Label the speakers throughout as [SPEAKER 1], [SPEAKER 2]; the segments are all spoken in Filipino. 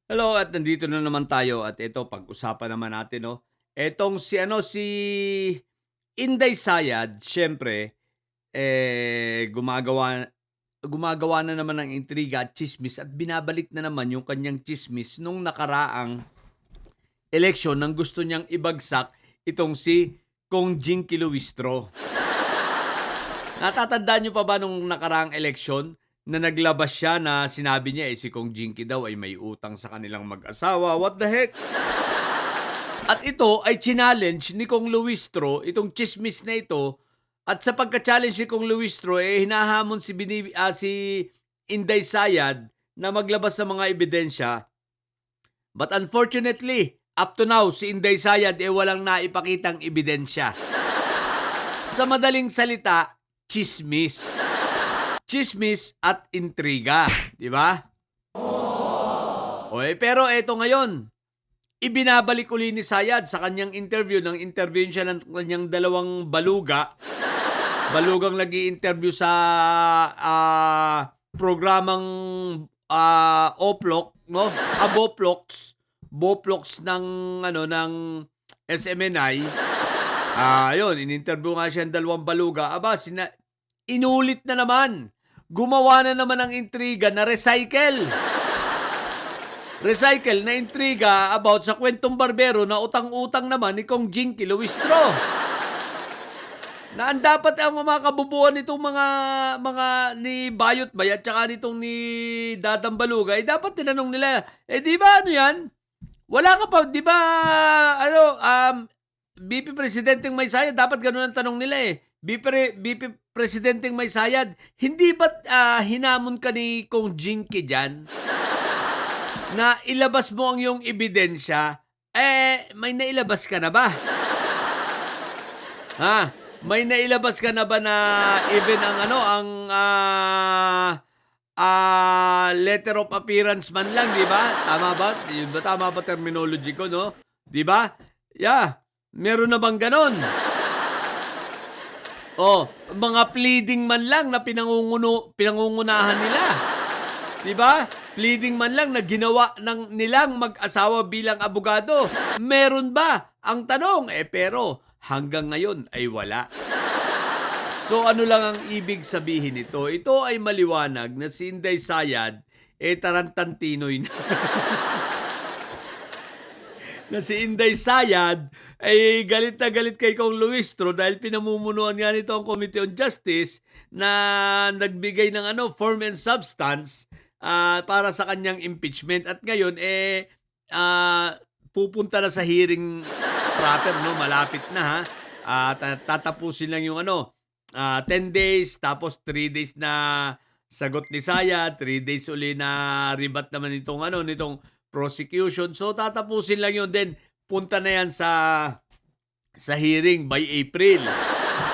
[SPEAKER 1] Hello at nandito na naman tayo at ito pag-usapan naman natin 'no. Etong si Inday Sayad siyempre, gumagawa gumagawa na naman ng intriga at tsismis at binabalik na naman yung kanyang tsismis nung nakaraang eleksyon nang gusto niyang ibagsak itong si Kong Jinky Luistro. Natatandaan niyo pa ba nung nakaraang eleksyon na naglabas siya na sinabi niya, si Kong Jinky daw ay may utang sa kanilang mag-asawa, what the heck? At ito ay challenge ni Kong Luistro, itong chismis na ito, at sa pagka-challenge ni Kong Luistro, hinahamon si Inday Sayad na maglabas ng mga ebidensya. But unfortunately, up to now, si Inday Sayad walang naipakitang ebidensya. Sa madaling salita, chismis. Chismis at intriga, di ba? Pero eto ngayon, ibinabalik uli ni Sayad sa kanyang interview, ng interview siya ng kanyang dalawang baluga. Balugang nag-i-interview sa programang Oplok, no? Boplox ng SMNI. Ayun, in-interview nga siya ng dalawang baluga. Inulit na naman. Gumawa na naman ng intriga na recycle. Recycle na intriga about sa kwentong barbero na utang-utang naman ni Kong Jinky Luistro. Na ang dapat ang mga kabubuan nitong mga ni Bayot Bay at saka nitong ni Dadang Baluga, dapat tinanong nila, di ba ano yan? Wala ka pa, di ba, BP Presidenteng May Sayad, dapat ganun ang tanong nila BP Presidenteng May Sayad, hindi ba't hinamon ka ni Kong Jinky dyan? Na ilabas mo ang iyong ebidensya, may nailabas ka na ba? May nailabas ka na ba na even ang letter of appearance man lang, di ba? Tama ba? Yun ba tama ba terminology ko, no? Di ba? Yeah. Meron na bang ganon? Mga pleading man lang na pinangungunahan nila. Di ba? Pleading man lang na ginawa ng nilang mag-asawa bilang abogado. Meron ba? Ang tanong, pero hanggang ngayon ay wala. So ano lang ang ibig sabihin nito? Ito ay maliwanag na si Inday Sayad tarantantinoy na. Na si Inday Sayad ay galit na galit kay Kong Luistro dahil pinamumunuan nga nito ang Committee on Justice na nagbigay ng form and substance para sa kanyang impeachment. At ngayon, pupunta na sa hearing proper, no? Malapit na, ha? Tatapusin lang yung 10 days, tapos 3 days na sagot ni Sayad, 3 days uli na rebut naman nitong prosecution. So, tatapusin lang yun. Then, punta na yan sa hearing by April.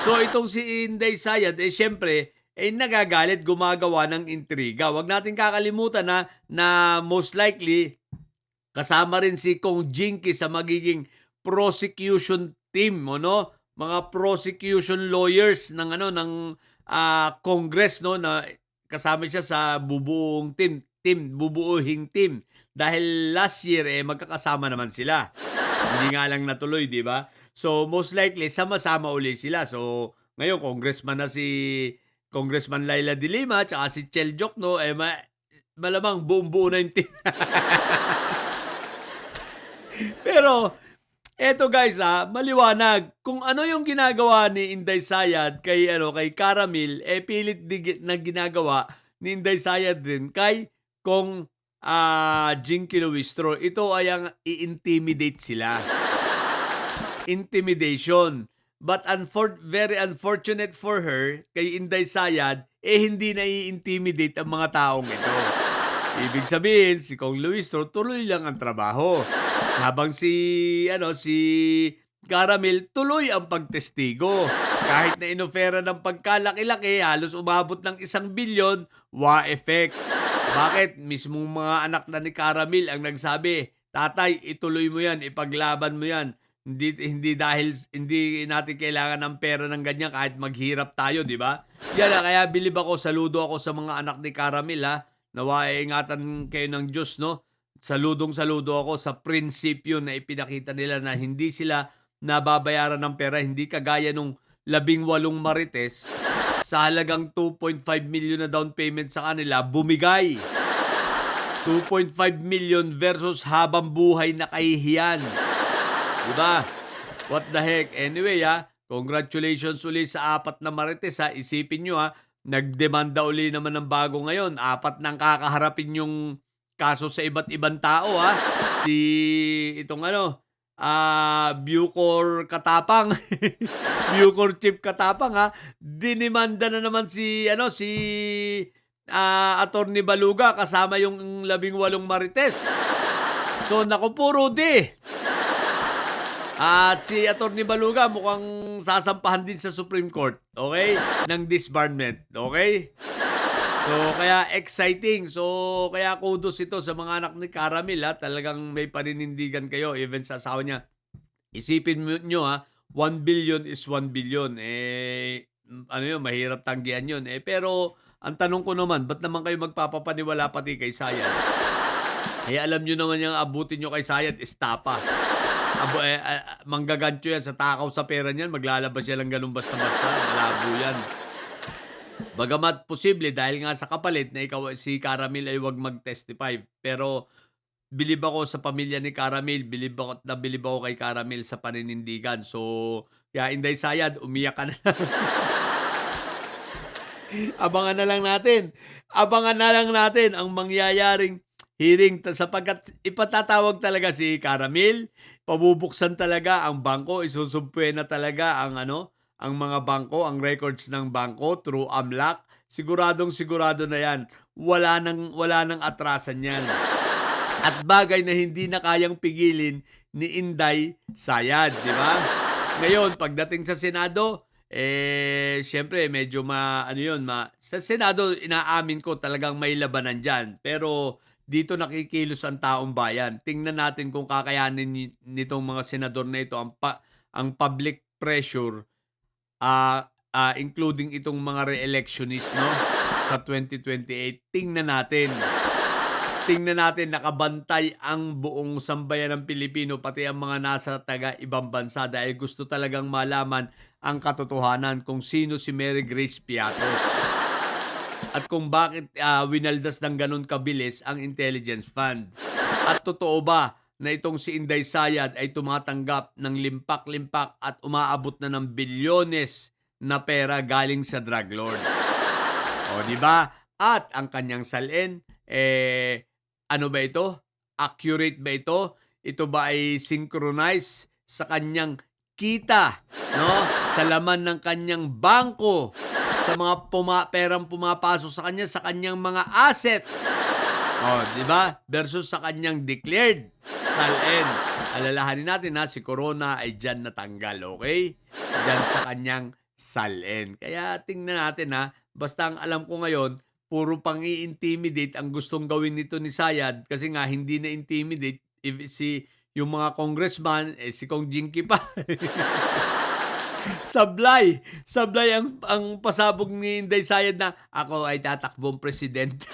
[SPEAKER 1] So, itong si Inday Sayad, syempre, nagagalit, gumagawa ng intriga. Huwag natin kakalimutan na most likely, kasama rin si Kong Jinky sa magiging prosecution team, no? Mga prosecution lawyers ng Congress, no, na kasama siya sa bubuong bubuuhing team. Dahil last year magkakasama naman sila. Hindi nga lang natuloy, di ba? So most likely sama-sama uli sila. So ngayon congressman na si Congressman Laila de Lima tsaka si Chel Jokno, malamang buong-buo na yung team. Pero eto guys, maliwanag kung ano yung ginagawa ni Inday Sayad kay Caramil, pilit na ginagawa ni Inday Sayad din kay Kong Jinky Luistro. Ito ay ang i-intimidate sila. Intimidation. But very unfortunate for her, kay Inday Sayad, hindi na i-intimidate ang mga taong ito. Ibig sabihin, si Kong Luistro tuloy lang ang trabaho. Habang si Caramel tuloy ang pagtestigo. Kahit na inofera ng pagkalaki-laki, halos umabot ng 1 bilyon, effect. Bakit? Mismong mga anak na ni Caramel ang nagsabi, tatay, ituloy mo yan, ipaglaban mo yan. Hindi dahil hindi natin kailangan ng pera ng ganyan kahit maghirap tayo, di ba? Yan, kaya bilib ako, saludo ako sa mga anak ni Caramel, nawa ingatan kayo ng Diyos, no? saludong-saludo ako sa prinsipyo na ipinakita nila na hindi sila nababayaran ng pera, hindi kagaya nung 18 marites sa halagang 2.5 million na down payment sa kanila, bumigay. 2.5 million versus habang buhay na kahihiyan. 'Di ba? What the heck? Anyway, congratulations uli sa 4 na marites, Isipin nyo, nagdemanda uli naman ng bago ngayon. 4 nang kakaharapin yung kaso sa iba't ibang tao, Si itong Bucor Katapang, Bucor Chief Katapang, dinimanda na naman Attorney Baluga kasama yung 18 marites. So naku po, Rudy. At si Attorney Baluga mukhang sasampahan din sa Supreme Court, okay? Ng disbarment, okay? So, kaya exciting. So, kaya kudos ito sa mga anak ni Caramel, talagang may paninindigan kayo, even sa asawa niya. Isipin nyo, 1 billion is 1 billion. Mahirap tanggihan yun. Pero, ang tanong ko naman, ba't naman kayo magpapapaniwala pati kay Sayad? Alam nyo naman yung abutin nyo kay Sayad, estapa. Manggagancho yan sa takaw sa pera niyan, maglalabas yan lang ganun basta-basta. Malabo yan. Bagamat posible dahil nga sa kapalit na si Caramel ay wag mag-testify. Pero bilib ako sa pamilya ni Caramel, bilib ako kay Caramel sa paninindigan. So, kaya Inday Sayad, umiyak ka na lang. Abangan na lang natin ang mangyayaring hearing sapagkat ipatatawag talaga si Caramel, pabubuksan talaga ang bangko, isusumpwe na talaga ang mga bangko, ang records ng bangko through AMLAC. Sigurado na 'yan. Wala nang atrasan 'yan. At bagay na hindi na kayang pigilin ni Inday Sayad, di ba? Ngayon, pagdating sa Senado, syempre medyo sa Senado inaamin ko talagang may labanan diyan. Pero dito nakikilos ang taong bayan. Tingnan natin kung kakayanin nitong mga senador na ito ang public pressure, including itong mga re-electionist, sa 2028. Tingnan natin nakabantay ang buong sambayan ng Pilipino, pati ang mga nasa ibang bansa dahil gusto talagang malaman ang katotohanan kung sino si Mary Grace Piatos. At kung bakit winaldas ng ganun kabilis ang intelligence fund. At totoo ba na itong si Inday Sayad ay tumatanggap ng limpak-limpak at umaabot na ng bilyones na pera galing sa drug lords? O, di ba? At ang kanyang salin, ano ba ito? Accurate ba ito? Ito ba ay synchronize sa kanyang kita, sa laman ng kanyang bangko, sa mga perang pumapasok sa kanya, sa kanyang mga assets. Di ba? Versus sa kanyang declared salin. Alalahanin natin si Corona ay dyan natanggal, okay? Dyan sa kanyang salin. Kaya tingnan natin basta ang alam ko ngayon, puro pang i-intimidate ang gustong gawin nito ni Sayad kasi nga hindi na-intimidate yung mga congressman, si Kong Jinky pa. Sablay ang pasabog ni Inday Sayad na ako ay tatakbong presidente.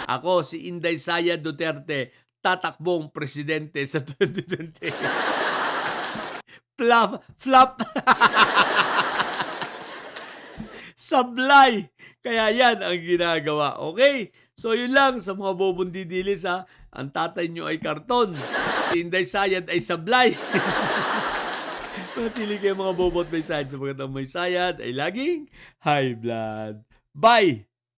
[SPEAKER 1] Ako si Inday Sayad Duterte, tatakbong presidente sa 2020. Flop. Sablay. Kaya yan ang ginagawa. Okay? So yun lang sa mga bobong didilis, ang tatay nyo ay karton. Si Inday Sayad ay sablay. Manatili kayo mga bobo at may sayad sapagkat ang may sayad ay laging high blood. Bye!